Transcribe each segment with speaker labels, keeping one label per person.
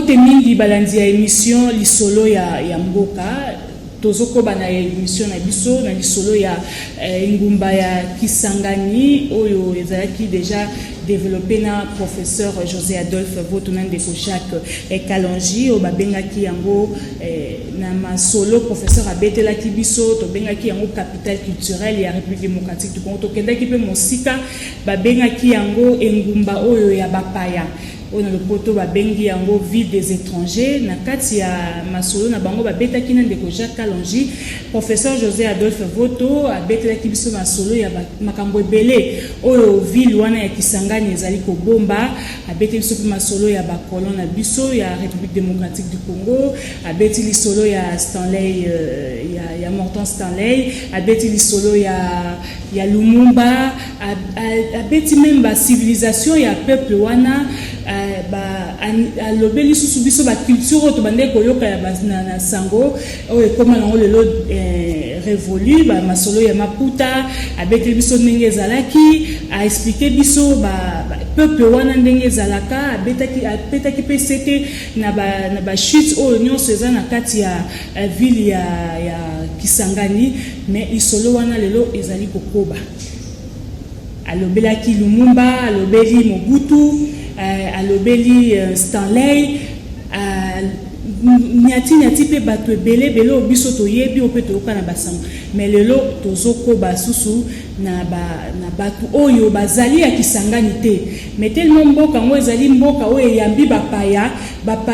Speaker 1: mbote mingi balandi ya émission lisolo ya mboka tozoko bana émission na biso na lisolo ya ngumba ya Kisangani oyo ezalaki déjà développé na professeur José Adolphe Votunande ko Jacques Kalonji o babengaki yango na masolo professeur abetelaki biso to bengaki yango capitale culturelle ya République démocratique du Congo to kendaki pe mosika babengaki yango ngumba oyo ya bapaya on a le poto babengi yango ville des étrangers na kati ya masolo na bango babetaki na ndeko Jacques Kalonji professeur José Adolphe Voto abetelaki biso masolo ya makambo ebele oyo ville wana ya Kisangani ezali ko bomba abeti biso masolo ya bakolon na biso ya République démocratique du Congo abeti lisolo ya Stanley ya Morton Stanley abeti lisolo ya Lumumba abeti même ba civilisation ya peuple wana alobeli susu biso ba culture to bande koyoka ya na sango oyo koma na lelo révolu ba masolo ya Maputa abeti biso ndenge ezalaki a expliquer biso ba peuple wana ndenge ezalaka abetaki pesete na ba chute oyo nyonso eza na kati ya ville ya Kisangani mais isolo wana lelo ezali kokoba alobelaki Lumumba alobeli Mobutu alobeli Stanley nyati pe bato ebele obiso toyebi ope toyoka na basango mais lelo tozoko basusu na bato oyo bazali ya Kisangani te mais tellement mboka ngo ezali mboka oyo yambi bapaya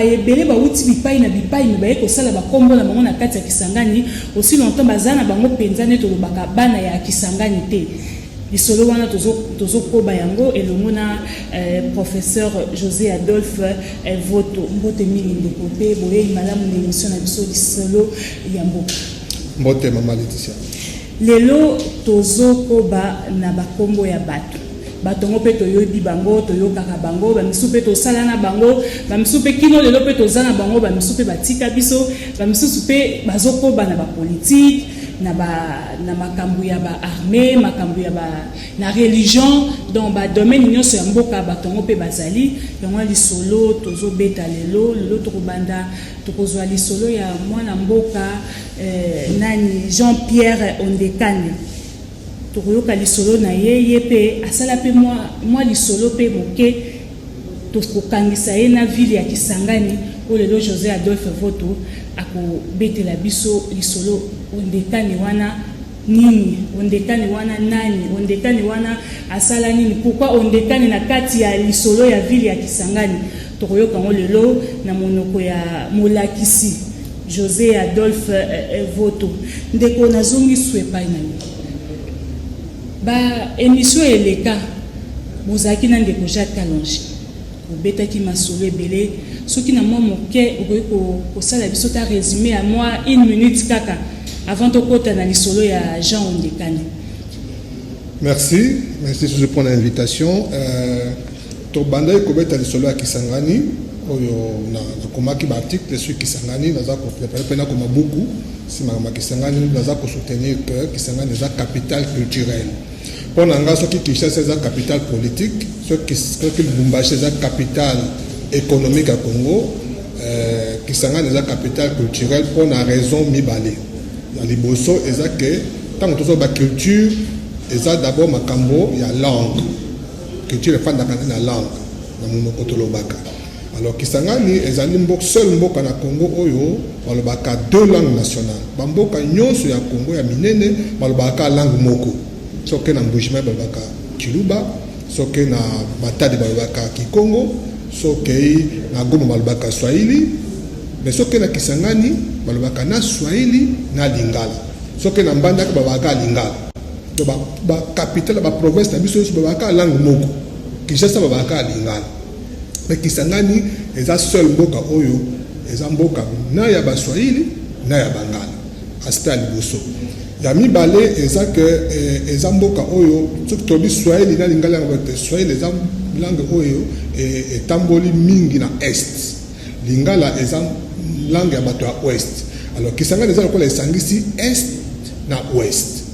Speaker 1: ebele bauti bipai na bipai me baye kosala bakombo na bango na kati ya Kisangani aussi longtemps bazana bango penza ne tolobaka bana ya Kisangani te lisolo wana tozokoba yango elongo na professeur José Adolphe Voto mbote mingi ndeko pe boye malamu na émission na biso lisolo ya mboka
Speaker 2: mbote mama Laetitia
Speaker 1: lelo tozokoba na bakombo ya bato ngo pe toyobi bango toyokaka bango bamisu pe tosala na bango bamisu pe kino lelo pe tozana bango bamisu pe batika biso bamisu pe bazokoba na bapolitique na makambu ya ba armée makambu ya ba na religion donc ba domaine nyonso ya mboka batongo pe bazali yango lisolo tozobeta lelo tokobanda tokozwa lisolo ya mwana mboka nani Jean-Pierre Ondekane tokoyoka lisolo na ye pe asala pe moi lisolo pe moke tokokangisa ye na ville ya Kisangani oyo lelo José Adolphe Voto akobetela biso lisolo Ondekane wana nini Ondekane wana nani Ondekane wana asala nini pourquoi Ondekane na kati ya lisolo ya ville ya Kisangani tokoyoka ngo lelo na monoko ya molakisi José Adolphe Voto ndeko nazongi swepa nani ba émission eleka bozaki na ndeko Jacques Kalonji obetaki masolo ebele soki na mwa moke okoki kosala biso ta résumé à moi 1 minute kaka avant de côté dans lisolo ya Jean Ondekane.
Speaker 2: Merci je prends l'invitation to banda ekobeta lisolo ya Kisangani oyo na komaki ba article sur Kisangani naza ko préparer na koma beaucoup si ma Kisangani naza ko soutenir que Kisangani est la capitale culturelle. Pour nanga soki Kinshasa est la capitale politique, soki Lubumbashi est la capitale économique à Congo, Kisangani est la capitale culturelle pour une raison mibale. Dans les bosso est que tant que la culture est d'abord makambo ya langue. Culture est fan de la langue dans mon kotolobaka. Alors Kisangani est un seul mboka na Congo oyo balobaka deux langues nationales. Bamboka nyonso ya Congo ya minene balobaka langue moko. Soke na Mbushima balobaka Chiluba, soke na Matadi balobaka Kikongo, soke na Goma balobaka Swahili, mais soke na Kisangani balobaka na Swahili na Lingala. Soke na Mbandaka balobaka Lingala. Donc ba capitale ba province na biso balobaka langue moko. Kinshasa balobaka Lingala. Mais Kisangani est la seule mboka oyo, est un mboka na ya ba Swahili na ya Bangala. Aspect liboso. Ya mibale eza que ezamboka oyo soki tobi Swahili na Lingala ngate Swahili eza langue oyo etamboli mingi na est. Lingala eza langue ya bato ya ouest. Alors Kisangani eza lokola esangisi est na ouest.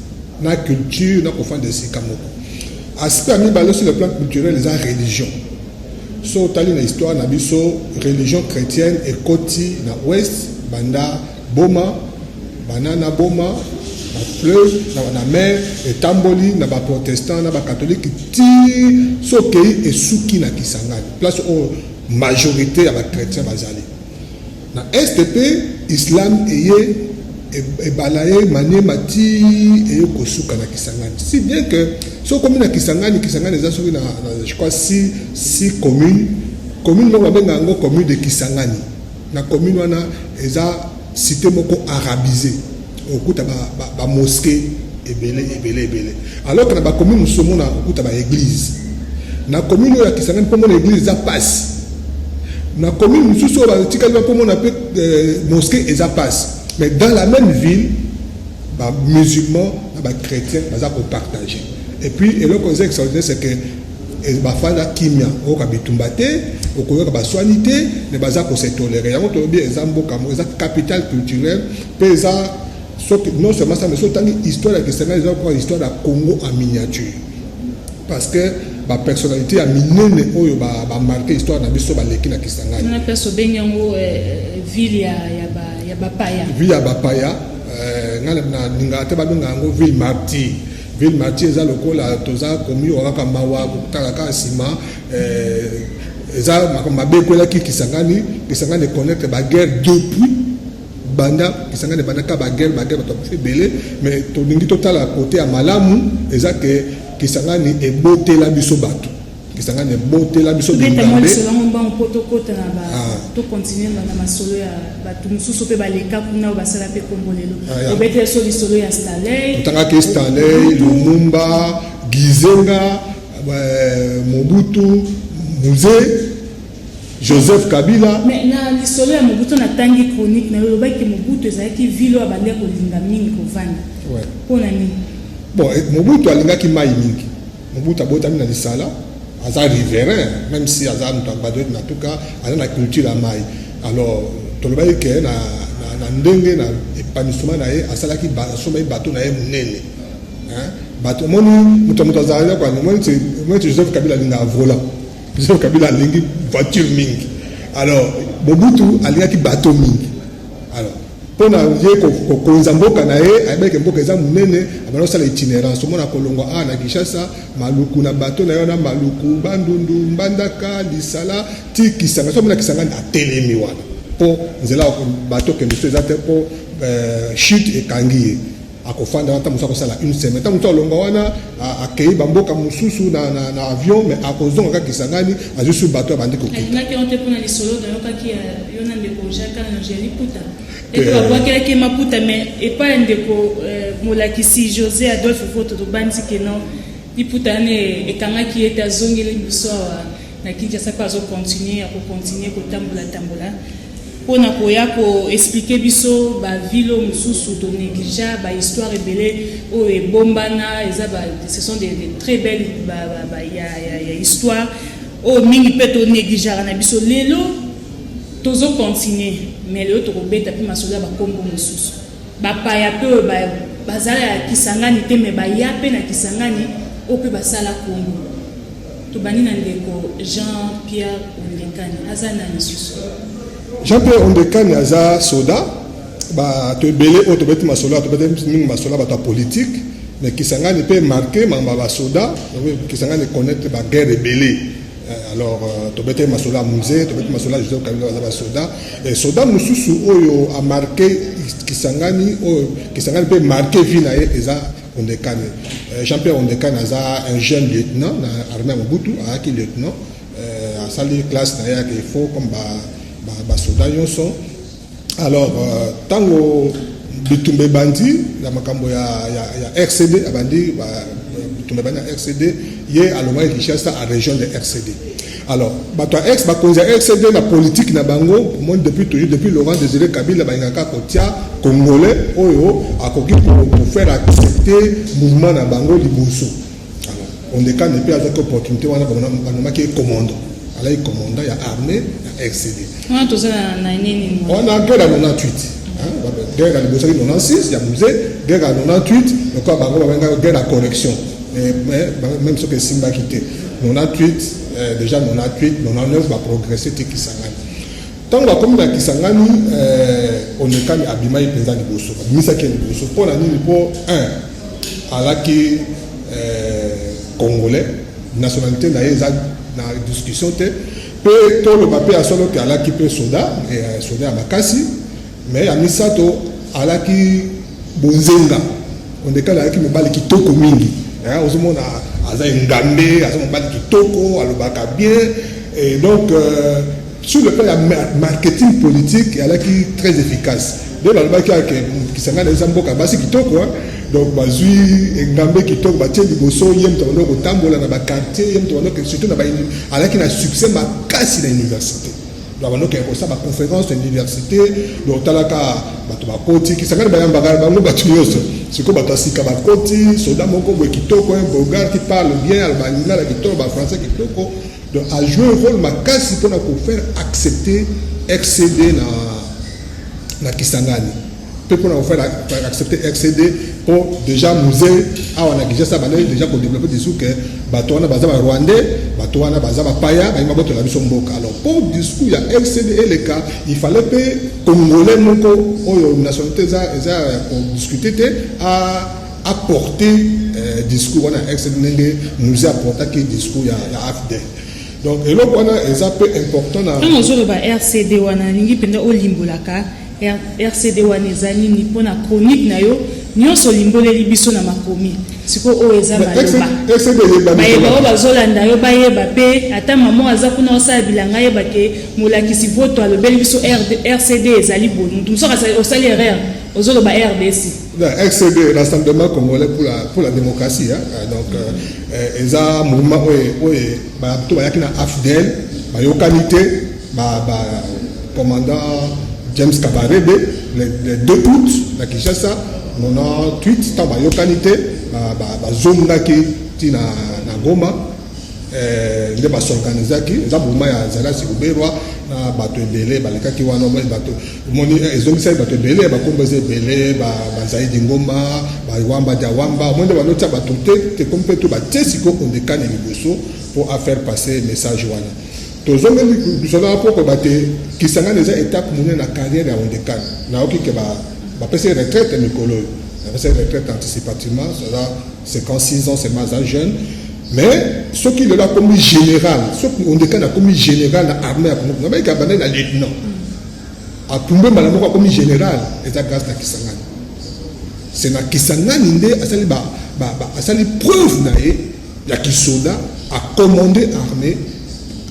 Speaker 2: Na culture na kofanda sika moko. Aspect mibale sur le plan culturel eza religion. so tali na histoire na biso religion chrétienne et koti na ouest banda boma banana boma na fleuve na mer etamboli na ba protestant na ba catholique ti so kei esuki na Kisangani place au majorité ya ba chrétien bazali na STP islam eye et balaye mané mati et kosuka na Kisangani si bien que so comme na Kisangani eza soki na je crois si commune no babenga ngo commune de Kisangani na commune wana eza cité moko arabisé okuta ba mosquée ebele alors que na ba commune musomo na okuta ba église na commune ya Kisangani pour mon église eza passe na commune mususu ba tikali ba pour mon appel mosquée eza passe. Mais dans la même ville, les musulmans et les chrétiens vont partager. Et puis, le conseil extraordinaire, c'est que les femmes qui ont été soignées, ne vont se tolérer. Il y a une capitale culturelle, non seulement ça, mais surtout l'histoire de l'histoire du Congo en miniature. Parce que la personnalité a miné marqué l'histoire de l'histoire Kisangani.
Speaker 1: On appelle ça ville ya Bapaya.
Speaker 2: Ville ya Bapaya, ville martyr. Ville martyr, c'est le cas toza commis au Rakamawa, Talaka Sima, ça m'a béqué qui Kisangani connecte la guerre depuis Banda, Kisangani Banda ka guerre fait belé, mais ton ningi total à côté à Malamu, et ça que Kisangani est beauté la biso bateau. Kisangani est beauté la biso bateau.
Speaker 1: To continuer na masolo ya batu mususu pe baleka kuna basala pe kombolelo obete so lisolo ya Stanley
Speaker 2: tanga ke Stanley Lumumba Gizenga Mobutu Muze Joseph Kabila
Speaker 1: mais na lisolo ya Mobutu na tangi chronique na loba ki Mobutu ezaki vilo abande ko linga mingi ko vanda pona ni
Speaker 2: bon Mobutu alinga ki mai mingi Mobutu abotami na lisala aza riverain, même si aza n'tabadot na tout cas, aza na culture à maï. Alors, tout le monde qui est na ndenge na épanouissement na ye, asala ki sommet bateau na ye munene. Hein? Bateau moni mutaza ya kwa moi c'est Joseph Kabila linga volant. Joseph Kabila lingi voiture mingi. Alors, Mobutu alinga ki bateau mingi. Alors, pour na ye ko konzamboka na ye ayebeke mboka eza munene abana sala itinérance omona kolongwa a na Kinshasa maluku na bato na yo na maluku bandundu mbandaka lisala ti Kisanga so mona Kisanga na telemi wana po nzela bato ke miso eza te po chute ekangi akofanda ata musa kosala une semaine ta musa olongwa wana akei bamboka mususu na avion mais akozonga ka Kisangani azusu bato abandi ko
Speaker 1: na ke onte pona lisolo na yo kaki yo na ndeko jaka na Nigeria puta et puis on voit qu'il y a Maputa mais et pas un déco molakisi José Adolphe Foto de Banzi que non il putane et kanga qui est à zongi le biso na Kinshasa pas au continuer ko tambola pour na koya ko expliquer biso ba vilo mususu to négligea ba histoire ebele o e bombana ce sont des très belles ya histoire o mingi peto négligea na biso lelo tozo continuer mais le autre beta puis masola ba kombo mususu ba paya pe bazala ya Kisangani te mais ba ya pe na Kisangani o pe basala kombo to bani na ndeko Jean-Pierre Ondekani azana mususu
Speaker 2: Jean-Pierre Ondekani aza soda ba to belé o to beti masola to beti mingi masola ba ta politique mais Kisangani peut marquer mamba ba soda Kisangani connaître ba guerre belé. Alors, tu as Masola Musée, tu as Masola Joseph Kabila Soda. Et Soda Mususu Oyo a marqué Kisangani peut marquer Vinae Eza Ondekane. Jean-Pierre Ondekane a un jeune lieutenant dans l'armée Mobutu, a qui lieutenant, a sali classe na qui faut comme Soda Yonson. Alors, tango Bitumbe Bandi, la makambo ya RCD, a bandi Bitumbe Bandi RCD. Hier à l'Omar Kinshasa à région de RCD. Alors, bato ex bakonza RCD la politique na bango moi depuis Laurent Désiré Kabila bangaka kotia congolais oyo akoki pour faire accepter mouvement na bango liboso. Alors, on décane depuis avec opportunité wana banoma qui commande. Alors il commandant ya armée na RCD.
Speaker 1: On a tous na nini.
Speaker 2: On a guerre à 98. Guerre à 96, il y a musée, guerre à 98, donc bango bangaka guerre à correction. mais même ce que Simba quitté 98 déjà 98 99 va progresser te Kisangani tant va comme na Kisangani on est quand abima il présent liboso misa ke liboso pour la nini pour un alaki congolais nationalité na eza na discussion te pe to le papier a solo ke alaki pe soda et soda makasi mais a misato alaki bonzenga on est quand alaki mobali kitoko mingi ozomona aza ngambe aza mobali kitoko alobaka bien et donc sur le plan marketing politique il alaki très efficace de alobaki ke Kisangani eza mboka basi kitoko donc bazui ngambe kitoko batie liboso yem to ndoko tambola na ba quartier yem to ndoko surtout na ba alaki na succès makasi na université donc on a ça ba conférence de l'université donc talaka bato ba koti Kisangani ba yamba bango bato yoso siko bato sika ba koti soda moko bo kitoko un bogar qui parle bien albanina la kitoko ba français kitoko donc a joué un rôle makasi pour faire accepter accéder na Kisangani pour faire accepter accéder pour déjà musée à on a déjà ça déjà pour développer des sous que bato na baza ba rwandais bato na baza ba paya ba bato la biso mboka alors pour discours il y a accéder et les cas il fallait que congolais moko oyo nationalité za pour discuter à apporter discours on a accéder musée apporter que discours il y a AFD donc et là on a un peu important na
Speaker 1: quand on ba RCD wana ningi penda olimbolaka RCD wana ezali ni pona chronique na yo nyonso limboleli biso na makomi siko oyo eza maloba bayeba oyo bazolanda yo bayeba pe ata mama aza kuna osala bilanga yeba ke molakisi voto alobeli biso RCD ezali bonu tumsoka osali erreur ozoloba RDC
Speaker 2: RCD Rassemblement Congolais pour la démocratie donc eza mouvement oyo bato bayaki na AFDL bayokanité commandant James Kabarebe le 2 août na Kinshasa 98 tant bayokanité bazongaki tina na Goma nde basorganizaki eza mouvement ya Zalasi Uberwa na bato ebele balekaki wana bato moni ezongisaki bato ebele bakombeza ebele bazaidi ngoma bawamba diawamba mwende banotia bato te comme pe to batie siko ondekani liboso pour faire passer message wana tozongeli bisola poko bate Kisangani eza étape monene na carrière ya ondekani naoki ke bapesa retraite mikolo bapesa retraite anticipativement cela 56 ans seulement à jeune mais ce qui est là comme général ce qu'on décale comme général dans l'armée à Congo on va y na lieutenant à tomber malamoko comme général et ça grâce à Kisangani c'est na Kisangani nde asali preuve na ye ya kisoda a commandé armée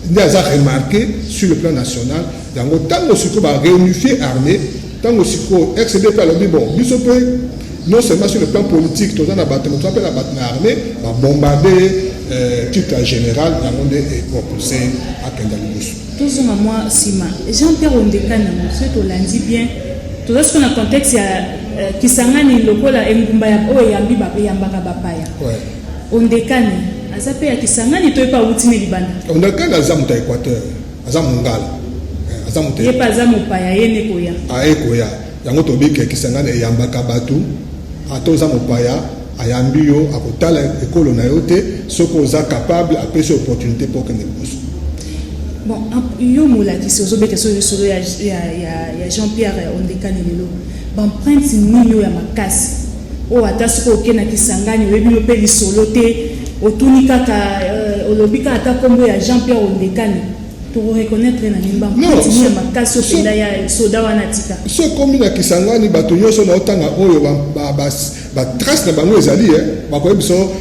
Speaker 2: nde a remarqué sur le plan national yango tango siko ba réunifier armée tango siko XDP a dit bon biso pe non seulement sur le plan politique, tout le monde a battu l'armée, a bombardé titre général, la monde est propulsé à Kendalibus.
Speaker 1: Tout ça, moi, Sima, Jean-Pierre Ondekana, tout l'a dit bien. Tout ça, ce qu'on a contexte, c'est Kisangani, le Kola, Mbumba, Yambi, Yambaka, Bapaya. Ondekana, Azapé, Kisangani, tu n'es pas outillé Libana.
Speaker 2: Ondekana, Azamuta Équateur, Azamungala.
Speaker 1: Il n'y a pas Azamupaya, Yenekoya.
Speaker 2: Ah, Ekoya. Yango tobi ke Kisangani e Yambaka Batu. Atoza mopaya ayambi yo akotala ekolo na yo te soko oza capable apesa opportunité pour kende liboso
Speaker 1: bon yo molakisi ozobeta solo ya Jean-Pierre Ondekane lelo bamprinte nini yo ya makasi oyo ata soki okenda Kisangani oyebi yo mpe lisolo te otuni kaka olobi kaka ata kombo ya Jean-Pierre Ondekane reconnaître na nimba mprinte ya makasi openda ya soda wana tika
Speaker 2: so komi na Kisangani bato nyonso na otanga oyo ba trace na bango ezali bakoyebi so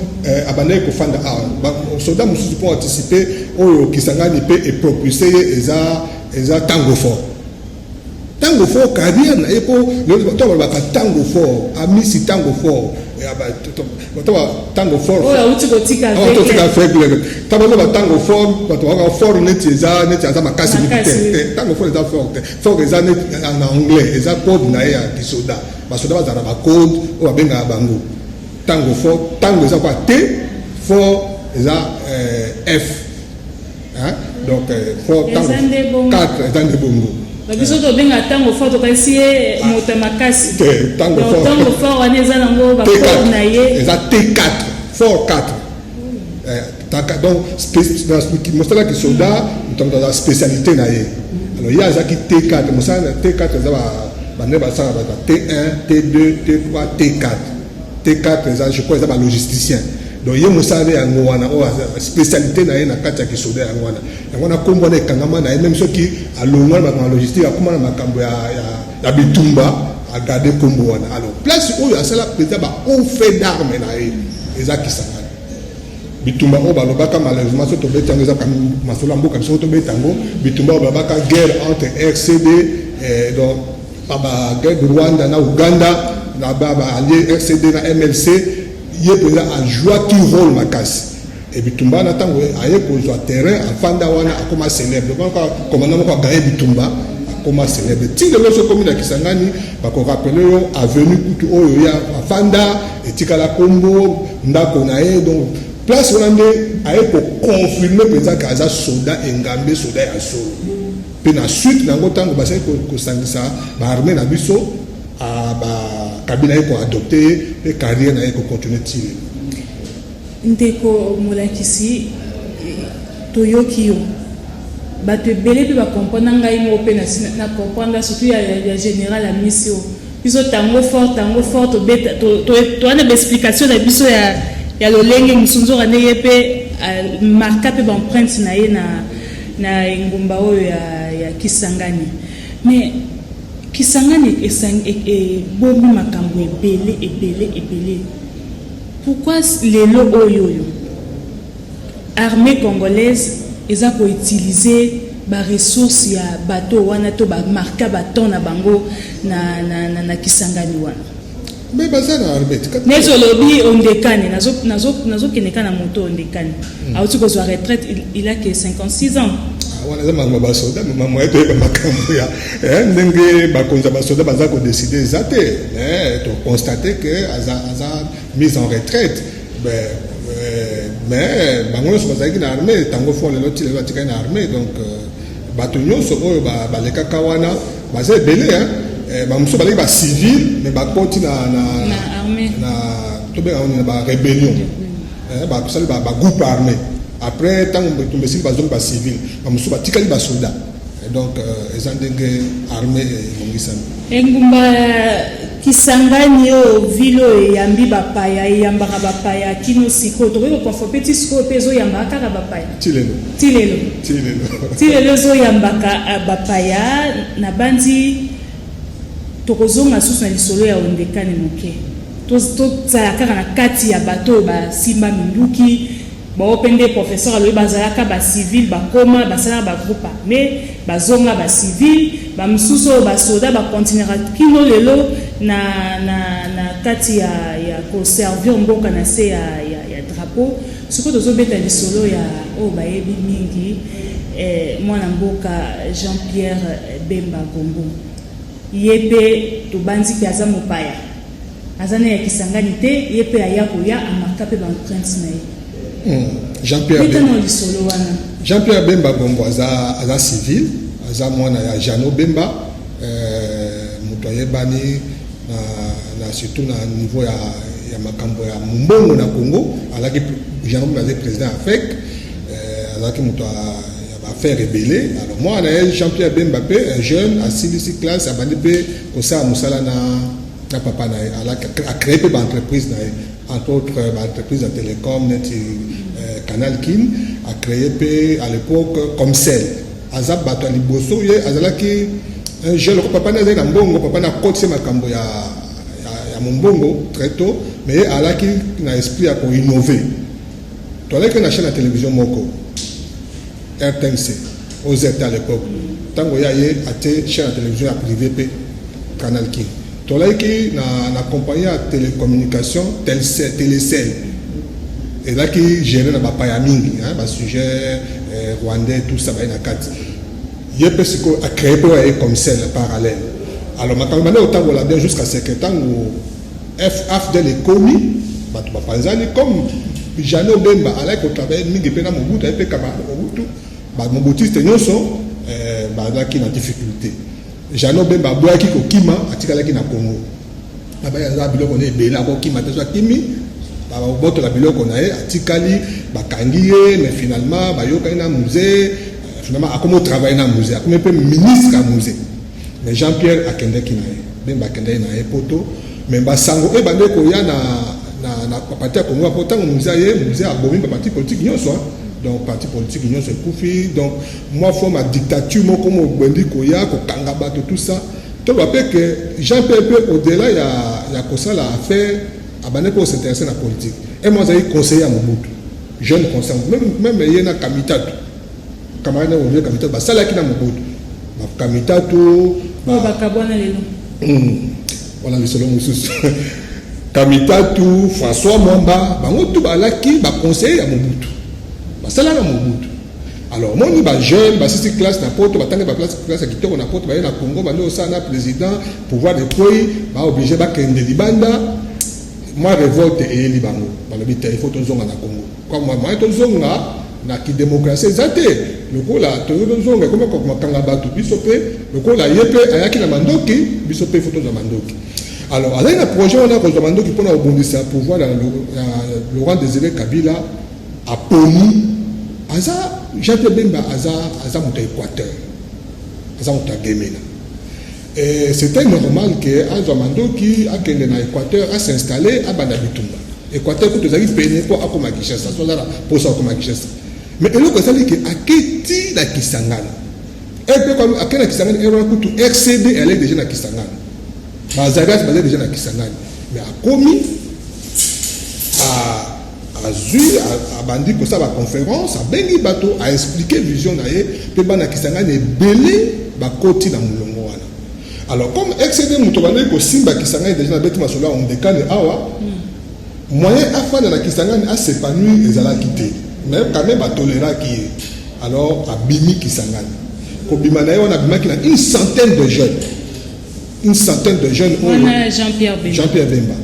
Speaker 2: abandaki kofanda awa soda mosusu mpo anticiper oyo Kisangani mpe epropulse ye eza tango fort carrière na ye mpo to balobaka tango fort amisi tango fort tango fort
Speaker 1: otika
Speaker 2: faible tabaloba tango fort bato baka fort neti aza makasi te tango fort eza fort eza neti en anglais eza code na ye ya kisoda basoda bazala bacode oyo babengaka bango tango fort tango eza kwa te fort eza f donc fort tango 4 eza nde bongo
Speaker 1: biso tobenga tango fort tokasi ye moto makasi tango fort wana eza nango bacode na ye
Speaker 2: eza T4 fort 4 donc mosala ki soldat dans la spécialité na ye alors il y a ça qui T4 mosala T4 ça bande basala T1 T2 T3 T4 T4 ça je crois ça ba logisticien donc ye mosala yango wana o spécialité na ye na kati ya ki soldat yango wana kombo na kangama na ye même ceux qui alongwa na logistique akuma na makambo ya bitumba a garder kombo wana alors place oyo asala peut-être ba on fait d'armes na ye ezaki sanga bitumba o balobaka malheureusement so tobeti yango eza masolo mboka biso tobeti yango bitumba o balobaka guerre entre RCD donc ba guerre de Rwanda na Uganda na ba allié RCD na MLC ye peza a joué qui rôle makasi et bitumba na tango aye kozwa terrain afanda wana akoma célèbre donc commandant moko gagner bitumba akoma célèbre ti de loso commune ya Kisangani ba ko rappeler yo avenue kutu oyo ya afanda etikala kombo ndako na ye donc place on a pour confirmer peut-être qu'Aza soldat engambé soldat à solo. Puis la suite dans le temps que basé que ça armée na biso a kabila ko adopter et carrière na ko continuer tirer.
Speaker 1: Ndeko molakisi toyokio bato belé pe ba comprendre ngai mo pe na comprendre surtout ya général la mission. Biso tango fort to beta to ana explication na biso ya lolenge musunzo rane yepe marka pe empreinte na ye na ngumba oyo ya Kisangani mais Kisangani bomi makambo ebele pourquoi lelo oyo armée congolaise eza ko utiliser ba ressources ya bateau wana to ba marka baton na bango na Kisangani wana
Speaker 2: mais baza na armée
Speaker 1: nezo lobi ondekane nazo keneka na moto ondekane auti ko soit retraite il a que 56 ans
Speaker 2: wana zama ba soda maman eto ba makambo ya ndenge ba konza ba soda baza ko décider ezate to constater que aza mise en retraite mais bango so bazaki na armée tango fo le loti le batika na armée donc bato nyonso oyo ba leka kawana baza belé bamuso balaki ba civil mais ba konti na
Speaker 1: armée
Speaker 2: na tobe na ba rébellion ba kusali ba groupe armé après tant tombesi ba zone ba civil bamuso ba tikali ba soldat donc ezandenge armée mongisana
Speaker 1: engumba Kisangani o vilo yambi bapaya yambaka bapaya kino siko to ko petit siko pezo yambaka ka bapaya tilelo zo yambaka bapaya na bandi tokozonga susu na lisolo ya ondekane moke to tsaka na kati ya bato ba simba minduki ba opende professeur aloyi bazalaka ba civil ba koma basala ba groupe armé bazonga ba civil ba msuso ba soda ba continuera kino lelo na kati ya conserver mboka na se ya drapeau siko tozobeta lisolo ya o bayebi mingi mwana mboka Jean-Pierre Bemba Gombo yepe to banzi ki aza mopaya azana ya Kisangani te yepe aya koya amarka pe ba prince na ye
Speaker 2: Jean-Pierre Bemba Gombo aza civil aza mwana ya Jano Bemba muto yebani na surtout na niveau ya makambo ya mbongo na Congo alaki Jano Bemba est président AFEC alaki muto faire rebelle alors moi on a Jean-Pierre Bemba un jeune à 6 classe abandi pe ko sa musala na papa na a créé pe entreprise na entre autres entreprise de télécom net Canal Kin a créé pe à l'époque comme celle azab bato liboso ye azalaki un jeune papa na mbongo papa na côté makambo ya mbongo très tôt mais alaki na esprit à ko innover to alaki na chaîne de télévision moko RTNC aux États à l'époque. Tant qu'il y a une chaîne de télévision privée, Canal King. Tout là qui na compagnie de télécommunication, Télécel. Et là qui gère na bapaya mingi, le sujet rwandais, tout ça, il y a 4. Il y a a créé comme celle parallèle. Alors maintenant, autant on l'a bien jusqu'à ce temps où FDL est commis, comme Jano Bemba, alors qu'on travaille mingi pena Mobutu, et puis Mobutu. Mon boutiste nyonso bazaki na difficulté Jano Bemba boyaki kokima atikalaki na Congo abaya za biloko ne bela kokima teso kimi baboto la biloko na ye atikali bakangi ye mais finalement bayokani na musée finalement akomi travailler na musée akomi mpe ministre ya musée mais Jean-Pierre akendeki na ye ben bakendeki na ye poto mais basango ebande koya na parti ya Congo po ntango musée abomi baparti politique nyonso donc parti politique nyonso ekufi donc moi fois ma dictature moko mobendi koya kokanga bato tout ça to bape que Jean-Pierre peut au-delà ya kosala affaire abane pour s'intéresser à la politique et moi j'ai conseiller à Mobutu jeune conseiller même yena kamitatu camarade na Olivier kamitatu basala ki na Mobutu ba kamitatu
Speaker 1: ba bakabwana lelo
Speaker 2: voilà le selon mususu kamitatu François Mwamba bango tout balaki ba conseiller à Mobutu basala na Mobutu alors moi ni ba jeune ba sisi classe na poto batanga ba classe ya kitoko na poto ba na Congo ba no sana président pouvoir de quoi ba obligé ba kende libanda moi révolte et libango balobi te il faut tozonga na Congo comme moi tozonga na ki démocratie zate lokola tozonga comme makanga bato biso pe lokola yepe ayaki na mandoki biso pe photo za mandoki alors avec un projet on a ko mandoki pour na obondisa pouvoir dans Laurent Désiré Kabila a poni aza Jean-Pierre Bemba aza muta Équateur aza muta Gemena. Et c'était normal que Azamando qui a quitté l'Équateur a s'installé à Banabitumba. Équateur pour tous les pays pour akoma Kinshasa, soit pour ça akoma Kinshasa. Mais le que ça dit que a quitté la Kisangani. Et puis comme a quitté la Kisangani, elle a coûté excédé elle est déjà na Kisangani. Bazagas basé déjà na Kisangani. Mais a commis a zui a bandi pour ça la conférence, a bengi bateau a expliqué vision na ye, pe bana Kisangani belé ba koti na mulongo wana. Alors, comme excédé Moutobane, que Simba Kisangani déjà bête masolo on décale awa, moyen afin de la Kisangani a s'épanouir et à la quitter. Mais quand même à tolérer qui est. Alors, à Bimi Kisangani. Kobimanaï, on a Bima qui a une centaine de jeunes. Une centaine de jeunes.
Speaker 1: On a Jean-Pierre
Speaker 2: Bemba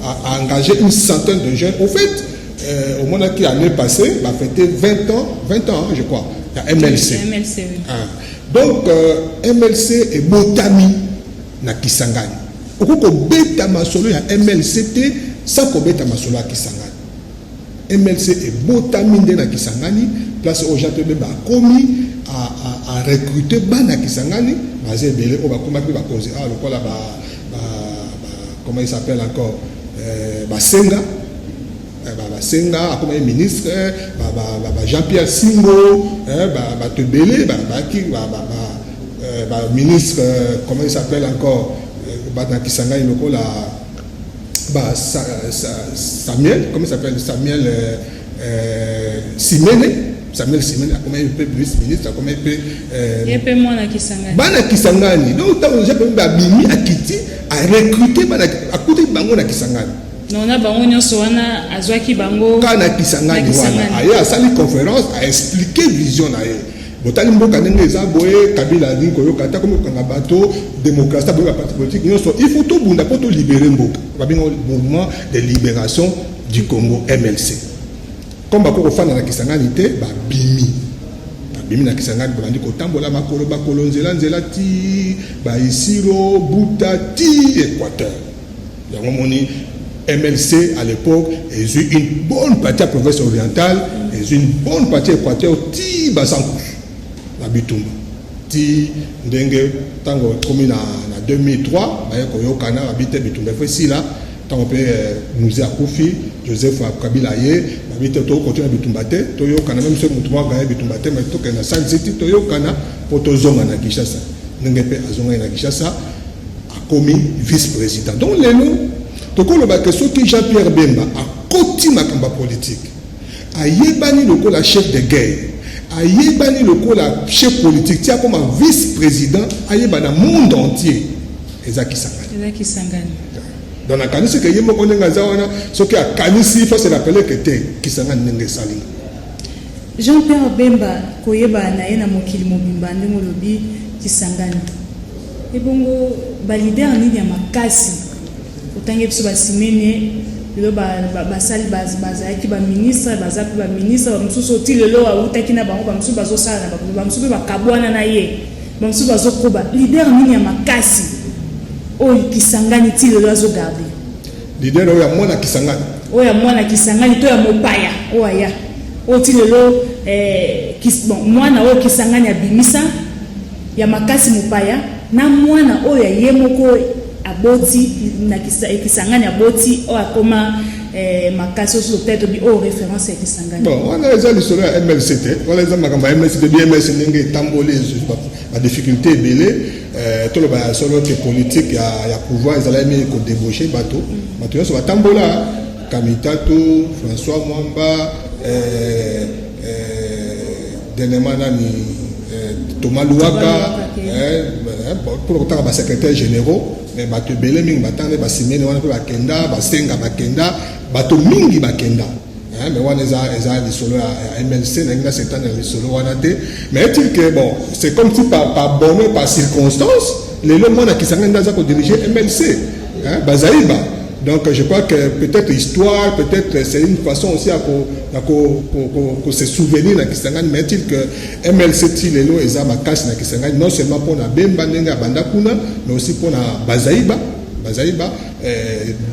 Speaker 2: a engagé une centaine de jeunes. Au fait, au moment qui l'année passée, a fêté 20 ans, je crois, à MLC.
Speaker 1: MLC, oui.
Speaker 2: Donc, MLC est Botami na Kisangani. Okoko beta masolo ya MLC te sans ko beta masolo ya Kisangani. MLC est Botami na Kisangani, place au Jean-Pierre Bemba commis à recruter bana Kisangani, basé belé au bakoma ki ba cause ah lokola comment il s'appelle encore Basenga Basenga comme ministre Jean-Pierre Singo te belé ministre comment il s'appelle encore na Kisangani lokola Samuel comment il s'appelle Samuel Samuel Simene comme il peut vice-ministre comme il peut
Speaker 1: yepe mwana Kisangani
Speaker 2: bana Kisangani donc tant j'ai pas bimi akiti a recruter bana akuti bango na Kisangani
Speaker 1: non na bango nyonso wana azwaki bango
Speaker 2: kana Kisangani wana aya sali conférence a expliquer vision na ye botali mboka ndenge eza boye Kabila ali koyoka ta comme kanga bato démocratie boye parti politique nyonso il faut tout bunda pour tout libérer mboka babingo mouvement de libération du Congo MLC comme bako fana na Kisangani te babimi na Kisangani bandi kotambola makolo bakolo nzela ti ba Isiro Buta ti Équateur yango moni MLC à l'époque est une bonne partie de la province orientale et une bonne partie de l'Équateur ti basankou la bitumba ti ndenge tango komi na 2003 ba koyokana habite bitumba fait là tango pe musée akufi Joseph Kabila ye babite to continue bitumba te to yokana même ce mutumwa ga bitumba te mais to kana San City to yokana poto zonga na Kinshasa ndenge pe azonga na Kinshasa a commis vice-président donc lelo to ko loba que soki Jean-Pierre Bemba a koti makamba politique a yebani lokola chef de guerre a yebani lokola chef politique tia comme vice-président a yebana monde entier ezaki Kisangani dans la canisse que yemo konenga zawana soki a kanisi faut se rappeler que te Kisangani ndenge salinga
Speaker 1: Jean-Pierre Bemba koyeba na yena mokili mobimba ndenge lobi Kisangani ebongo ba leader ni ya makasi utange biso basimene lelo basali bazaki ba ministre bazapi ba ministre bamususu oti lelo autaki na bango bamususu bazosala na bamususu bakabwana na ye bamususu bazokoba leader nini ya makasi oyo Kisangani ti lelo azogarde
Speaker 2: leader oyo ya mwana Kisangani
Speaker 1: oya mwana Kisangani to ya mopaya oya oti lelo bon mwana oyo Kisangani abimisa ya makasi mopaya na mwana oyo ye moko aboti na Kisangani aboti o akoma makasi sur peut-être bi o référence ya Kisangani.
Speaker 2: Bon, on a déjà l'histoire à MLCT, on a déjà makamba MLCT bien MLC ndenge tambolé la difficulté belé tout le ba solo que politique ya pouvoir ils allaient ko débaucher bateau so ba tambola Kamitato François Mwamba Denemana ni Thomas Louaka pour autant ba secrétaire généraux mais bateau belé mingi batane ba simene wana pe ba kenda ba senga ba kenda bateau mingi ba kenda mais wana eza les solo à MLC na c'est un les solo wana te mais est-il que bon c'est comme si par bonheur par circonstance les lois mona qui s'engagent dans à diriger MLC bazaïba. Donc je crois que peut-être histoire, peut-être c'est une façon aussi à se souvenir de Kisangani, mais est-il que MLC Tilelo et Zama casse na Kisangani non seulement pour la Bemba Nenga Bandakuna, mais aussi pour la Bazaïba,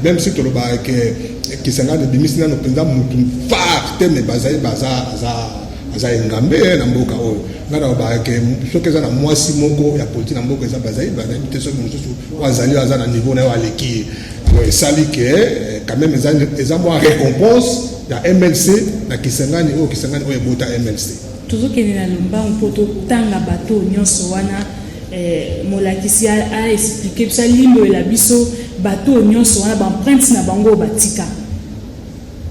Speaker 2: même si tu le vois que Kisangani bimisina no président mutu far teme Bazaïba za engambe na mboka oyo ngana ba ke soki eza na mwasi moko ya politique na mboka eza Bazaïba na mite soki mosusu wazali aza na niveau na yo aleki et ça dit que quand même ils ont une récompense de MLC na Kisangani ou bota MLC
Speaker 1: toujours qu'il y a lomba un poto tanga bateau nyonso wana molakisi a expliqué ça limbo la biso bateau nyonso wana ba empreinte na bango batika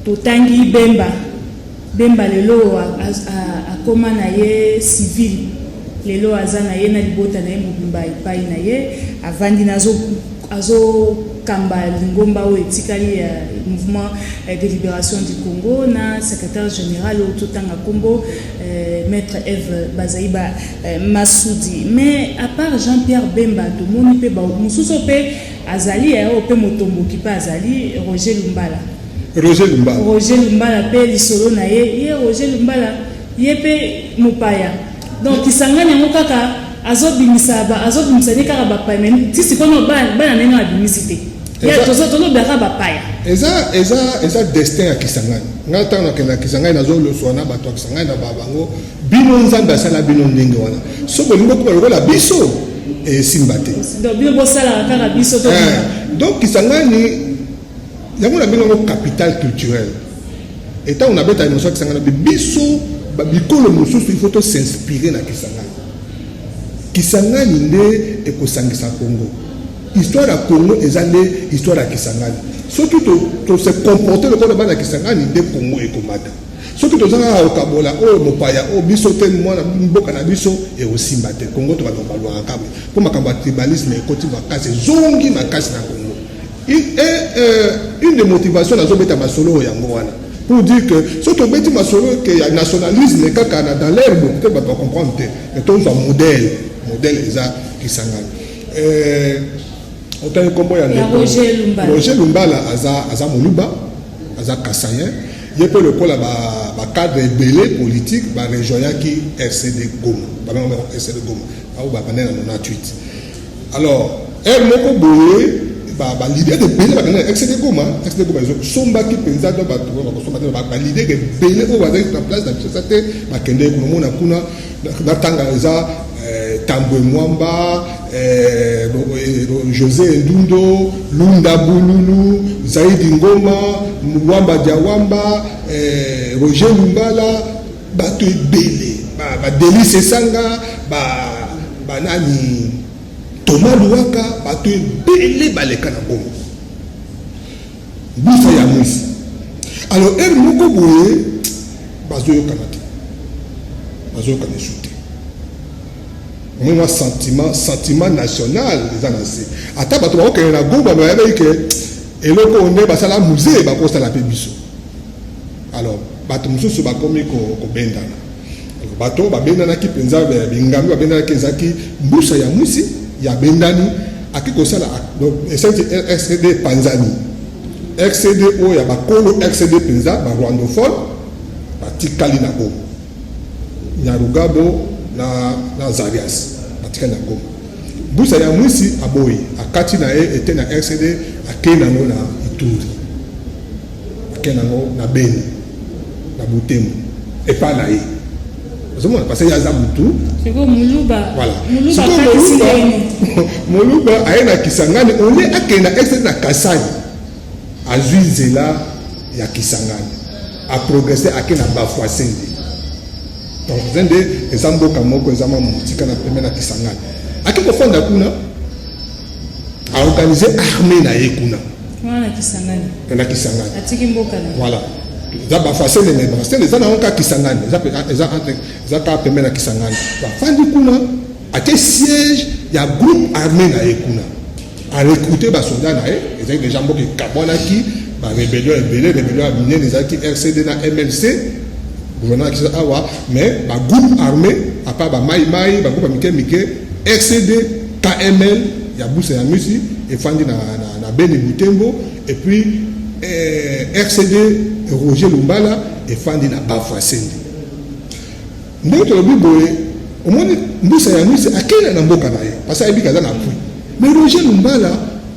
Speaker 1: to tangi bemba lelo a koma na ye civil lelo azana ye na libota na ye mobimba epai na ye avandi azo kamba lingomba o etikali ya mouvement de libération du Congo na secrétaire général au totanga Kombo maître Eve Bazaïba Massoudi. Mais à part Jean-Pierre Bemba to moni pe ba mususo pe azali o pe motombo ki pa azali Roger Lumbala pe lisolo na ye Roger Lumbala ye pe mopaya donc Kisangani ngo kaka azobimisa ne kaka bapaya mais ti sikono bana nene abimisite ya tozo bera bapaya
Speaker 2: eza destin ya Kisangani nga tana na Kisangani nazo lo swana bato Kisangani na babango bino nzambe asala bino ndenge wana soko lingo ko lokola biso simbate
Speaker 1: donc bino bosala kaka biso to
Speaker 2: donc Kisangani yango na bino capital culturel étant on abeta ino so Kisangani biso bikolo mususu il faut s'inspirer na Kisangani nde ekosangisa Congo. Histoire à Congo ezale histoire à Kisangani. Surtout to se comporter le comme na Kisangani nde Congo ekomata. Surtout to zanga okabola o mopaya o biso te mwana mboka na biso e aussi mbate Congo to ba balwa akabe. Pour makamba tribalisme ekoti makasi zongi makasi na Congo. Une des motivations na zobeta masolo yango wana. Pour dire que surtout beti masolo que ya nationalisme kaka na dans l'herbe peut pas comprendre que tout un modèle eza Kisangani autant comme ya Roger Lumbala aza moluba aza kasayen ye pe le kola ba cadre belé politique ba rejoya ki RCD Goma ba même RCD Goma au ba panel na 98 alors elle moko boye ba l'idée de belé ba panel RCD Goma somba ki penza do ba somba ba l'idée de belé au ba dans place dans cette ba kende ko mona kuna na tanga eza Tambwe Mwamba, José Ndundo, Lunda Bululu, Zaidi Ngoma, Mwamba Diawamba, Roger Lumbala, Bato Ebele, Delice Sanga, Nani Thomas Louaka, Bato Ebele Baleka na Bongo. Boussa ya Moussa. Alors, elle moko boye, Bazoyo Kanate. Bazoyo Kaneshute. Moi sentiment national les annoncés ata bato ba ko na Goma ba yeba que eloko on ba sala musée ba ko sala pe biso alors bato mususu ba komi ko bendana bato ba bendana ki penza ba bingambi ba bendana ki zaki mbusa ya musi ya bendani akiko sala donc RCD Panzani RCD o ya ba kolo RCD penza ba rwandophone ba tikali na Goma Nyarugabo na Zarias atika na Goma busa ya mwisi aboyi akati na était na RCD akena no na Ituri nango na Beni na Butembo et pas na ye parce que yaza mutu
Speaker 1: c'est comme Muluba
Speaker 2: voilà Muluba aena Kisangani on est akena excès na Kasai azuizela ya Kisangani a progresser akena Bafwasende donc zende ezamboka moko ezama mutika na pembe na Kisangani akiko fonda kuna a organiser armée na ye kuna
Speaker 1: na Kisangani atiki mboka na
Speaker 2: voilà za Bafwasende mais Bafwasende za na onka Kisangani za ka pembe na Kisangani bafandi kuna ate siège ya groupe armé na ye kuna a recruter ba soldats na ye ezali déjà mboka kabonaki ba rébellion ya minene ezalaki RCD na MLC gouvernement qui awa mais ba groupe armé à part ba mai ba groupe mike RCD KML ya Busa ya Musi et fandi na Beni Butembo et puis RCD Roger Lumbala et fandi na Bafwasende ndeko lobi boye au moins Busa ya Musi akela na mboka na ye parce que ebika za na pui mais Roger Lumbala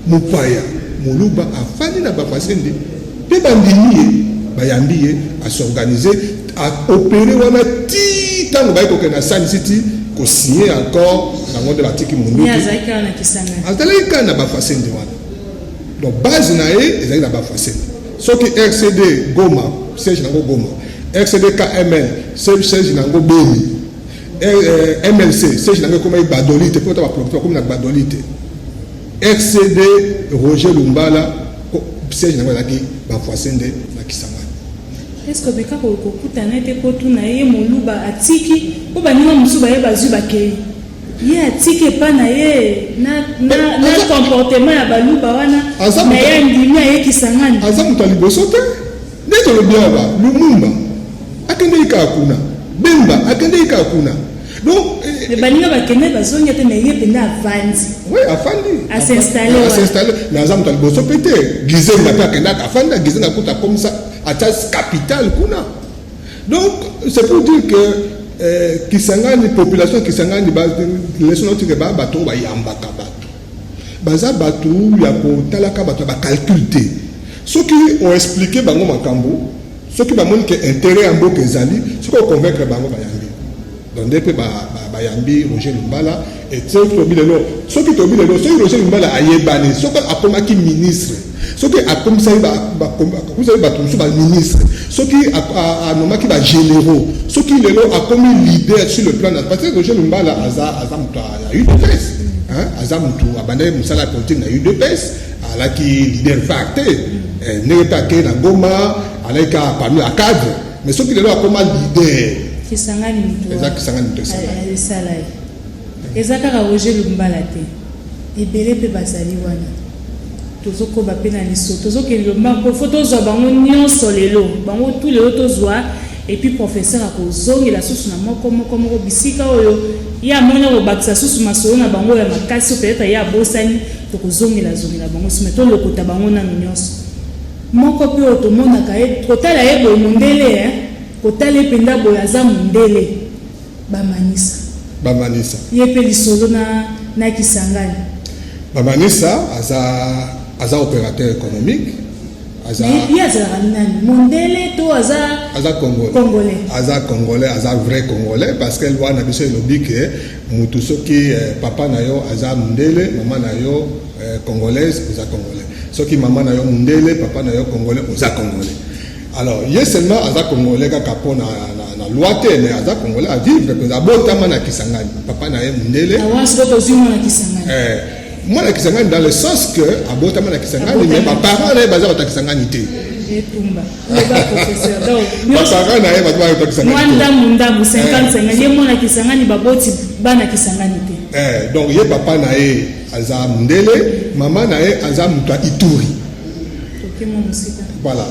Speaker 2: mupaya Muluba afandi na Bafwasende pe bandini bayambi ye à s'organiser à opérer wana ti tango ba ko na Sun City ko signer encore na monde batiki mundu
Speaker 1: ya zaika na Kisangani
Speaker 2: azalika na Bafwasende wana donc base na ye ezali na Bafwasende soki RCD Goma siège nango Goma RCD KML siège nango Beni MLC siège nango comme Badolite pour ta producteur comme na Badolite RCD Roger Lumbala siège nango laki Bafwasende na Kisangani.
Speaker 1: Est-ce que beka ko kutana ete ko tuna ye Muluba atiki ko banima musuba ye bazuba ke ye atiki pa na ye na comportement ya baluba wana na ye ndimia ye Kisangani
Speaker 2: azamu taliboso te neto le biaba Lumumba akende ikakuna Bemba akende ikakuna donc
Speaker 1: baninga bakende bazonga te na ye penda avandi
Speaker 2: oui afandi
Speaker 1: à s'installer
Speaker 2: na azamu taliboso pete gizenga pa kenda afanda gizenga kuta comme ça à capitale kuna donc c'est pour dire que Kisangani population Kisangani les gens qui ba bato ba yambaka bato baza bato ya ko talaka bato ba calculer ceux qui ont expliqué bango makambo ceux qui ba moni que intérêt en mboka ezali ceux qui convaincre bango ba yambi donc depuis ba yambi Roger Lumbala et ceux qui Roger Lumbala ayebani ceux qui akomaki ministre ceux qui a comme ça vous avez battu sur le ministre ceux qui a nommé qui va généraux ceux qui a comme leader sur le plan parce que Roger Lumbala a eu des pèses hein azamutu abandé musala politique na eu des pèses à la qui leader facté n'est pas que na Goma avec parmi à cadre mais ceux qui a comme leader
Speaker 1: Kisangani mtu
Speaker 2: Kisangani
Speaker 1: sala ezaka Roger Lumbala te ebele pe bazali wana tozoko bapena liso tozoke lomba ko photos za bango nyonso lelo bango tout lelo tozwa et puis professeur akozongi la susu na moko bisika oyo ya mona ko bakisa susu masolo na bango ya makasi peut-être ya bosani tokozongi la bango simeto lokota bango na nyonso moko pe otomona ka kotala ye bo mundele kotala penda bo yaza mundele bamanisa ye pe lisolo na Kisangani
Speaker 2: bamanisa aza opérateur économique aza
Speaker 1: mondele to
Speaker 2: aza congolais aza vrai congolais parce que loi na biso elobi ke mutu soki papa na yo aza mundele mama na yo congolaise aza congolais soki mama na yo mundele papa na yo congolais aza congolais alors ye seulement aza congolais kaka po na loi te mais aza congolais à vivre parce que abotama na Kisangani papa na ye mundele moi la Kisangani dans le sens que abotama na Kisangani mais ma parents na baza ba Kisangani te
Speaker 1: etumba le ba professeur donc
Speaker 2: ma parents na ba ba Kisangani
Speaker 1: munda 55 ye mona Kisangani baboti bana Kisangani te
Speaker 2: donc ye papa na ye aza mundele mama na ye aza muta Ituri
Speaker 1: tokemo musika
Speaker 2: voilà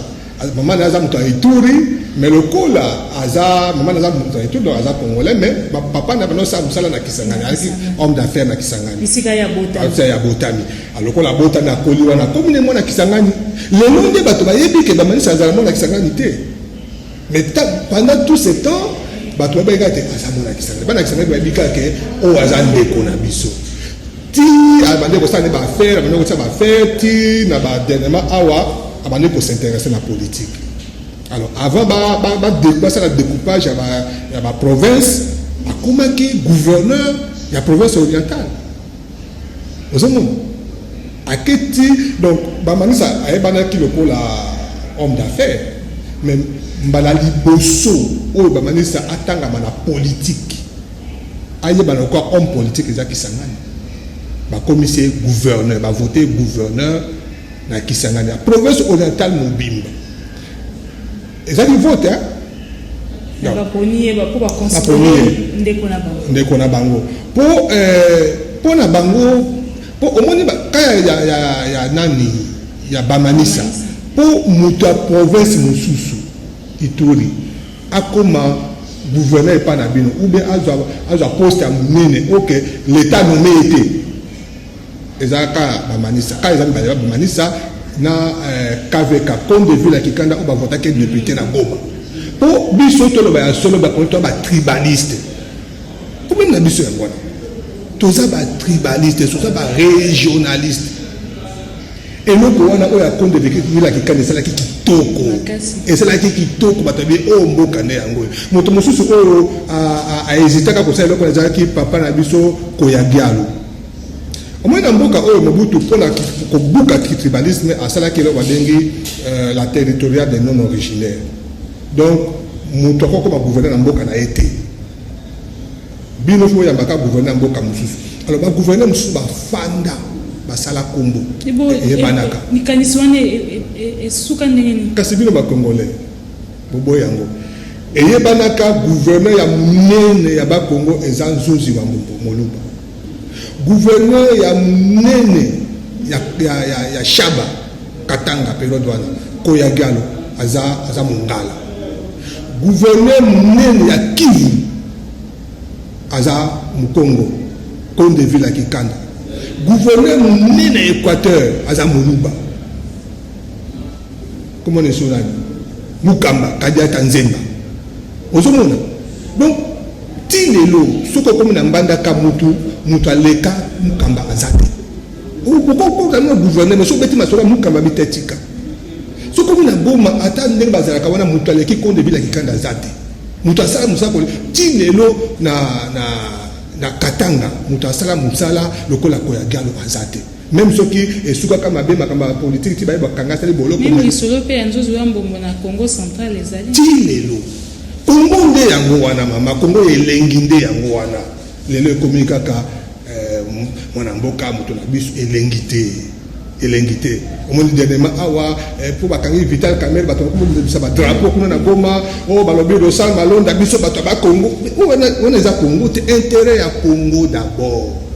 Speaker 2: maman na aza muta Ituri mais le cola aza maman na aza muta Ituri donc aza congolais mais papa na bano sa musala na Kisangani ali homme d'affaires na Kisangani
Speaker 1: bisika ya
Speaker 2: botami alors ko la botami akoli wana comme ne mona Kisangani le nom de bato ba yebi ke ba manisa aza mona Kisangani te mais pendant tout ce temps bato ba yeka te aza mona Kisangani bana Kisangani ba bika ke o aza ndeko na biso ti abande ko sa ba faire ti na ba dernièrement awa abande ko s'intéresser na politique Alors, avant, ça le découpage, il y a ma province, comment qui gouverneur, il y a province orientale. Vous savez, à Keti, donc, Bamanisa, il y a qui le call homme d'affaires, mais Mbalali Bosso, ou Bamanisa, attend à la politique. Il y a encore homme politique qui s'engage. Commissaire gouverneur, voter gouverneur, qui s'engage. La province orientale, Mobimba. Et ça, ils votent, hein?
Speaker 1: Pour considérer
Speaker 2: Ndekona Bango. Pour na Bango, au moins, quand il y a Nani, il y a Bamanisa, pour la province Moussousou, Ituri, à comment gouverneur n'est pas Nabino, ou bien à un poste à Moumine, ok, l'État nommé était. Et ça, Bamanisa, quand ils ont Bamanisa, na KVK comme de ville qui kanda on va voter que député na Goma pour biso to lo ba solo ba konto ba tribaliste comment na biso ngwana to za ba tribaliste so za ba régionaliste et nous ko wana o ya comme de ville qui kanda sala ki kitoko et sala ki kitoko batabi o mboka ne yango moto mosusu o a hésiter ka ko sala ko za ki papa na biso ko ya gialo. Au moins, dans le cas où Mobutu, pour le tribalisme, à cela qui est la territoriale des non-originaires. Donc, nous avons comme gouverner dans le cas a été. Bien au fond, il y a un gouverner dans le cas. Alors, le gouverner est Fanda, Basala Kombo, et Banaka. Kasibino ba Congolais, Bobo Yango. Et Banaka, gouverneur, il y a Mene, il y a Congo, et Zanzouzi Moluba. Gouverneur ya Nene ya Shaba Katanga Pelodwana Koyagalo aza Mongala. Gouverneur Nene ya Kivu aza Mukongo Konde Villa Kikanda. Gouverneur Nene Équateur aza Moluba. Comment est-ce que Mukamba Kadia Tanzemba. Ozomona. Donc Tinelo, ce que comme Nambanda Kamutu, Mutaleka, Mukamba Azate. Pourquoi nous gouvernons, mais ce que tu as Mukamba Bitetika. Ce que nous avons Goma, attendez Bazarakawana, Mutaleki, Konde Villa Kikanda Azate. Mutasala Musako, Tinelo na Katanga, Mutasala Musala, le Kola Koyagalo Azate. Même ceux qui sont comme ma politique, qui va être
Speaker 1: même les solos et en Congo central, les alliés.
Speaker 2: Tinelo. Congo nde yango wana mama Congo elengi nde yango wana lelo communicaka mwana mboka moto na biso elengi te omoni dernièrement awa pour bakangi Vital Kamerhe bato ko bisa ba drapeau kuna na Goma o balobi do sal malonda biso bato ba Congo on eza Congo te intérêt ya Congo d'abord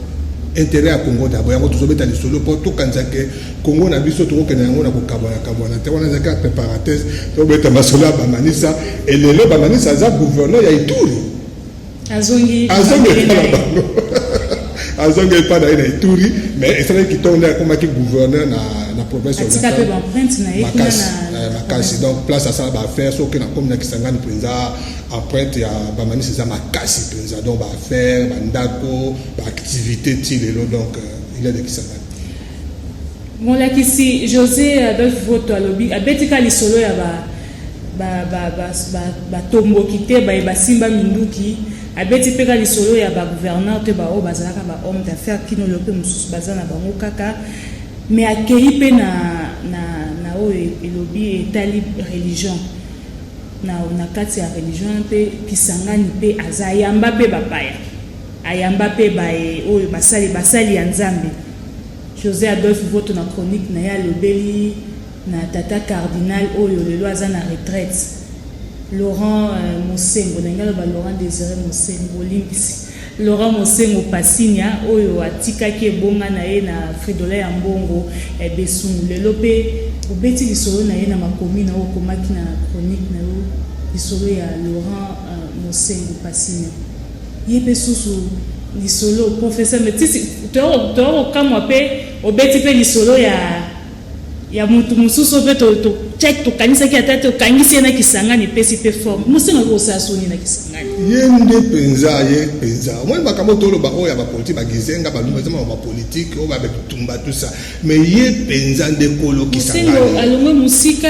Speaker 2: yango tozobeta lisolo po tokanza ke Congo na biso tokokena yango na kokabwana te wana zaka préparatrice tobeta masolo ya Bamanisa et lelo Bamanisa aza gouverneur ya Ituri azongi pas na Ituri mais c'est qui tourne comme qui gouverneur na province
Speaker 1: orientale
Speaker 2: makasi donc place à ça ba faire so que na comme na Kisangani prinza empreinte ya Bamanisa za makasi prinza donc ba faire bandako ba activité tilelo donc il y a des Kisangani.
Speaker 1: Bon là ici José Adolphe Voto alobi abetika lisolo ya ba tombo kité ba simba minduki abeti peka lisolo ya ba gouverneur te ba o bazalaka ba homme d'affaires kino lope mususu bazana bango kaka mais akei pe na o elobi etali religion na kati ya religion pe Kisangani pe azayamba pe bapaya ayamba pe ba oyo basali ya Nzambe. José Adolphe Voto na chronique na ya lobeli na tata cardinal oyo lelo aza na retraite Laurent Mosengo nengalo ba Laurent Désiré Mosengo Olympisi Laurent Mosengo Pasinia oyo atikaki ebonga na ye na Fridolin ya Mbongo Besungu lelo pe obeti lisolo na ye na makomi na okomaki na chronique na yo lisolo ya Laurent Mosengo Pasinia ye pe susu lisolo professeur metisi to kamwa pe obeti pe lisolo ya mutu mususu pe to check to kanisa ki atate to kangisi na Kisangani pesi pe forme musinga ko sasoni na Kisangani
Speaker 2: yende penza moi makambo tolo ba oya ba politique ba gizenga ba lumba zama ba politique o ba betumba tout ça mais ye penza nde kolo Kisangani
Speaker 1: musinga alongo musika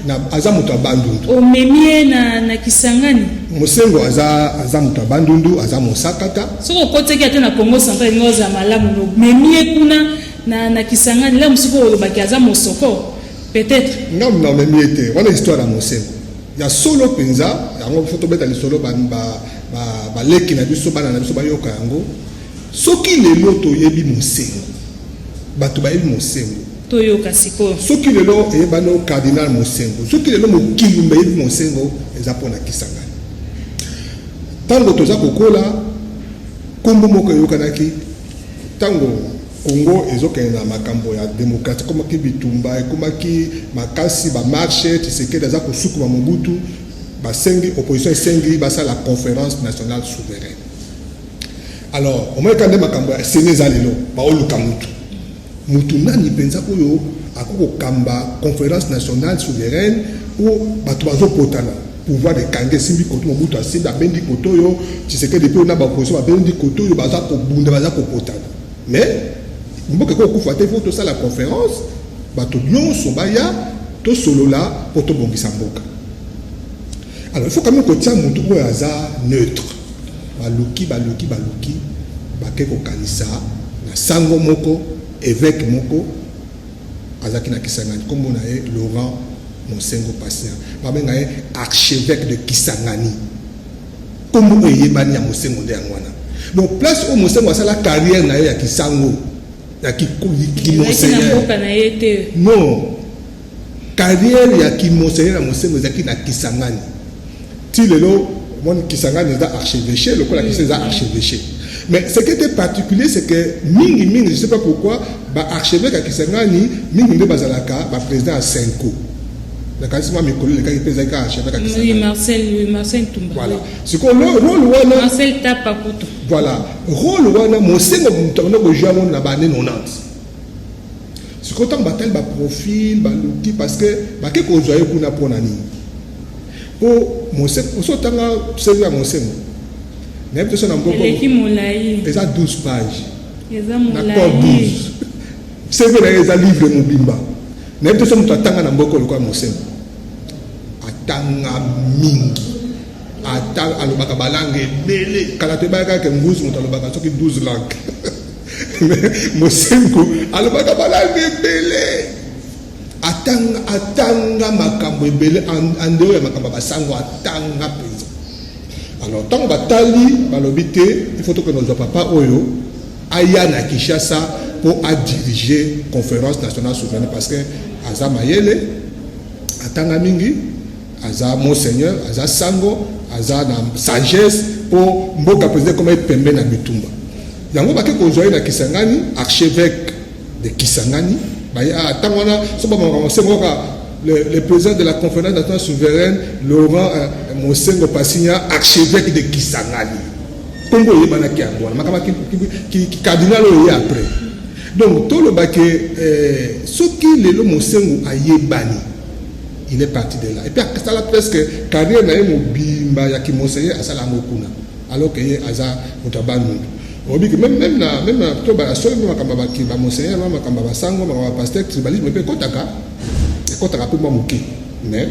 Speaker 2: na aza moto abandundu
Speaker 1: omemie na Kisangani
Speaker 2: mosengo aza moto abandundu aza mosakata
Speaker 1: soko koteki ate na Congo Central ngoza malamu memie kuna na Kisangani la musiko olobaki aza mosoko peut-être
Speaker 2: ngam na memie te wana histoire ya mosengo ya solo penza yango foto beta li solo ba leki na biso bana na biso bayoka yango soki lelo toyebi mosengo bato bayebi mosengo
Speaker 1: toyoka siko
Speaker 2: soki lelo eyebana o cardinal mosengo soki lelo mokili mbeyebi mosengo eza mpona Kisangani ntango toza kokola kombo moko eyokanaki ntango Congo ezokende na makambo ya démocratie ekomaki bitumba ekomaki makasi bamarche Tshisekedi aza kosukuma Mobutu basengi opposition esengi basala conférence nationale souveraine. Alors omoyeka nde makambo ya sene eza lelo baoluka mutu nani mpenza oyo akokokamba conférence nationale souveraine o bato bazopotana pouvoir de kange esimbi koto Mobutu asimbi abendi koto oyo Tshisekedi mpe na baopposition babendi koto oyo baza kobunda baza kopotana mais mboka ekokufa te fo tosala conférence bato nyonso baya tosolola mpo tobongisa mboka. Alors il faut quand même kotia mutu oyo aza neutre baluki bake kokanisa na sango moko évêque moko azaki na Kisangani kombo na ye Laurent Mosengo Patient babenga ye archevêque de Kisangani kombo eyebani ya Mosengo nde yango wana. Donc place au Mosengo asala carrière na ye ya Kisango ya kimonseigneur non carrière ya kimonseigneur na Mosengo ezaki na Kisangani ti lelo mon Kisangani eza archevêché le kola Kisangani eza archevêché. Mais ce qui était particulier, c'est que mingi, je ne sais pas pourquoi, archevêque à Kisangani, mingi de Bazalaka, président à Senko. Le cas mes collègues, le président archevêque à Kisangani.
Speaker 1: Oui, Marcel Toumba.
Speaker 2: Voilà. C'est quoi le rôle wana?
Speaker 1: Marcel Tapakuto.
Speaker 2: Voilà. Rôle wana, mon sengo mutano ko jamo na bané 90. C'est quoi tant batal ba profil, ba l'outil parce que ba ke ko joye kuna pona ni. Pour mon sengo, so tanga servir à mon sengo. Il y a 12 pages. D'accord, 12. C'est vrai, il y a un livre Mobimba. Il y a 12 pages. Atanga mingi. Atanga alobaka balangue bele. Kala te baka ke mbuzi mutu alobaka soki 12 langues. Mosengo alobaka balangue bele. Atanga makambo ebele andeo ya makambo basango atanga peza. Alors, tant que Batali, il faut que nos papa Oyo aille à Kinshasa pour diriger la conférence nationale souveraine parce que Aza Mayele, Atanga Mingi, Aza Monseigneur, Aza Sango, Aza sagesse pour Mboka président comme être pembe na Bitumba. Yango bake ko joye na Kisangani, archevêque de Kisangani, baya tangona so ba mo le président de la conférence nationale souveraine, Laurent Mosengo Patient, archevêque de Kisangani. Congo yebanaki angwana, makama ki cardinal oyo après. Donc tout le baké ce qui le Mosengo ayebani, il est parti de là. Et puis ça la presque carrière na mobimba ya ki monseigneur asala ngokuna. Alors que aza mutabanu. Obi même na to ba so makamba ba ki ba monseigneur makamba ba sango makamba pasteur tribalisme pe kotaka. Kotaka pe mo muki. Mais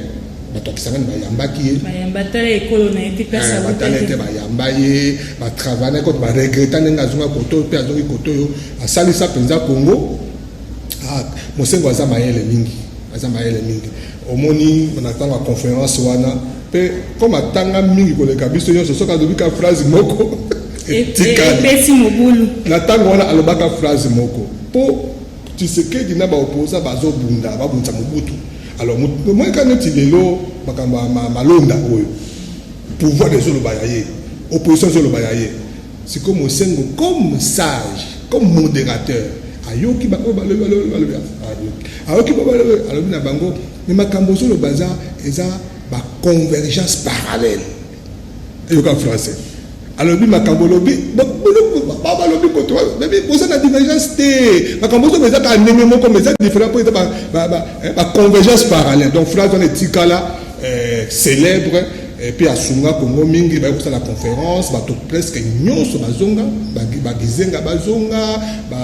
Speaker 2: bato Kisangani bayambaki ye
Speaker 1: bayambatala ekolo na ete place
Speaker 2: batala ete bayambaye batravaille koto baregreta ndenge azonga koto mpe azongi koto oyo asalisa mpenza Congo. Mosengo aza mayele mingi omoni na ntango ya conférence wana mpe comme atanga mingi koleka biso nyonso soki alobika phrase moko
Speaker 1: epesi mobulu
Speaker 2: na ntango wana alobaka phrase moko mpo Tshisekedi na baopposa bazobunda babundisa Mobutu. Alors moi quand neti lelo makamba malonda oyo pouvoir des zolo bayaye opposition zolo bayaye c'est comme Mosengo comme sage comme modérateur ayoki ba ayoki ba alobi na bango mais makambo zolo baza eza ba convergence parallèle ayoka français alors lui makambo lobi baba lobi koto mais poser la divergence te makambo zo meza ka neme moko meza différent pour ba convergence parallèle. Donc phrase on est là célèbre et puis asunga Congo mingi ba ko la conférence ba to presque nyonso bazonga ba gizenga bazonga ba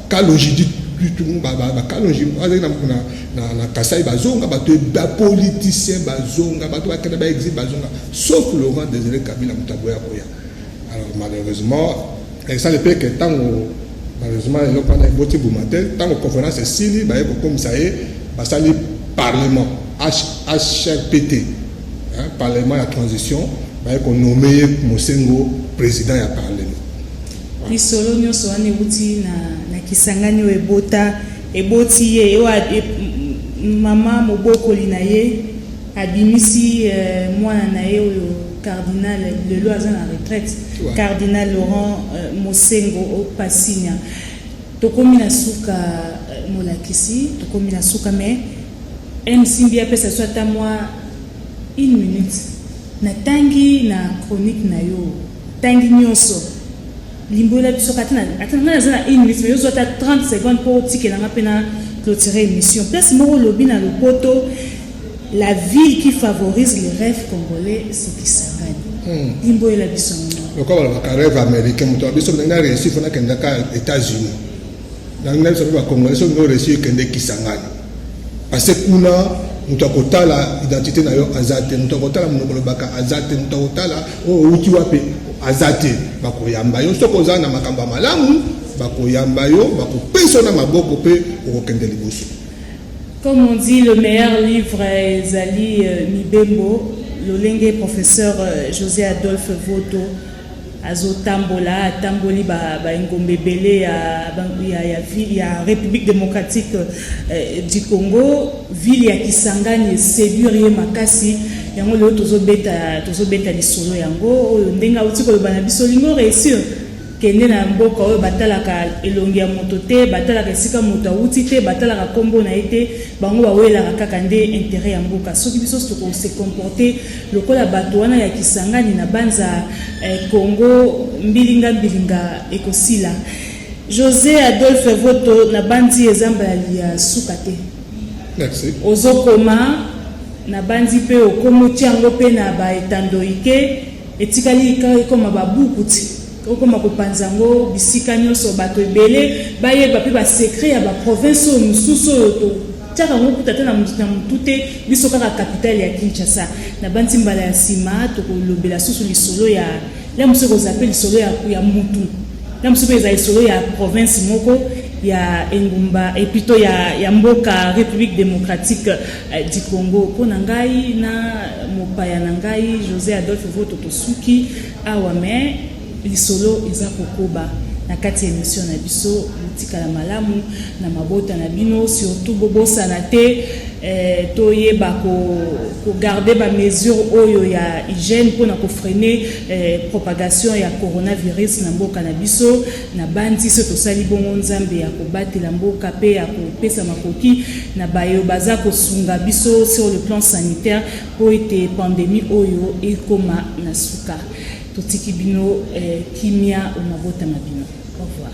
Speaker 2: kalojidi tout le monde va calonge na Kasai bazonga bato ba politicien bazonga bato ba kana ba exil bazonga sauf Laurent Désiré Kabila mutaboya koya. Alors malheureusement ça le fait que tant malheureusement le pendant boti bumatel tant conférence sili ba comme ça est ba sali parlement HRPT parlement la transition ba ko nommer Mosengo président ya parlement.
Speaker 1: Lisolo nyonso wana euti na Kisangani eboti ye mama mobokoli na ye abimisi mwana na ye oyo cardinal lelo aza na retraite cardinal Laurent Mosengo au Pasinya tokomi na suka molakisi tokomi na suka mais msimbi apesa so ata mwa 1 minute na tangi na chronique na yo tangi nyonso limbola biso katana atanga na zana 1 minute mais yo ata 30 secondes pour tikela ngapena clôturer émission place moko lobi na lopoto la ville qui favorise les rêves congolais c'est Kisangani limbola biso
Speaker 2: le quoi le rêve américain muto biso na réussi fona kenda ka États-Unis na ngana biso ba congolais so ngo réussi kende Kisangani parce que kuna muto akotala identité na yo azate muto akotala monokolo baka azate muto akotala o uti wapi azate bakoyamba yo soko za na makamba malamu bakoyamba yo bakopesa na maboko pe okokende liboso.
Speaker 1: Comme on dit, le meilleur livre est Zali Mibembo, l'olenge professeur José Adolphe Voto, Azotambola, Tamboli Ngombebele, il y a République démocratique du Congo, ville ya Kisangani, séduire Makasi, yango le tozobeta lisolo yango, ndenga uti ko bana bisolingo réussir. Kende na mboka oyo batalaka elongi ya moto te batalaka esika moto awuti te batalaka kombo na ete bango bawelaka kaka nde intérêt ya mboka soki biso toko se comporter lokola bato wana ya Kisangani na banza Congo mbilinga ekosila. José Adolphe Voto na bandi ezambala ya suka te.
Speaker 2: Merci.
Speaker 1: Ozokoma na bandi pe okomo tiango pe na ba etandoike etikali koma babuku ti okoma kopanzango bisika nyonso bato ebele bayeba pe ba secret ya ba province mususu to tiaka ngo kutata na mutute biso kaka capitale ya Kinshasa na banti mbala ya sima to kolobela susu lisolo ya la musoko zape lisolo ya mutu la musoko eza lisolo ya province moko ya Engumba et plutôt ya mboka République démocratique du Congo pona ngai na mopaya na ngai José Adolphe Voto tosuki awame lisolo eza kokoba na kati émission na biso mutika la malamu na mabota na bino surtout bobosa na te toyeba ko garder ba mesure oyo ya hygiène pona ko freiner propagation ya coronavirus na mboka na biso na bandi so tosali bongo nzambe ya kobatela mboka pe ya kopesa makoki na bayo baza kosunga biso sur le plan sanitaire po ete pandémie oyo ekoma na suka. Totiki bino kimia o mabota na bino. Au revoir.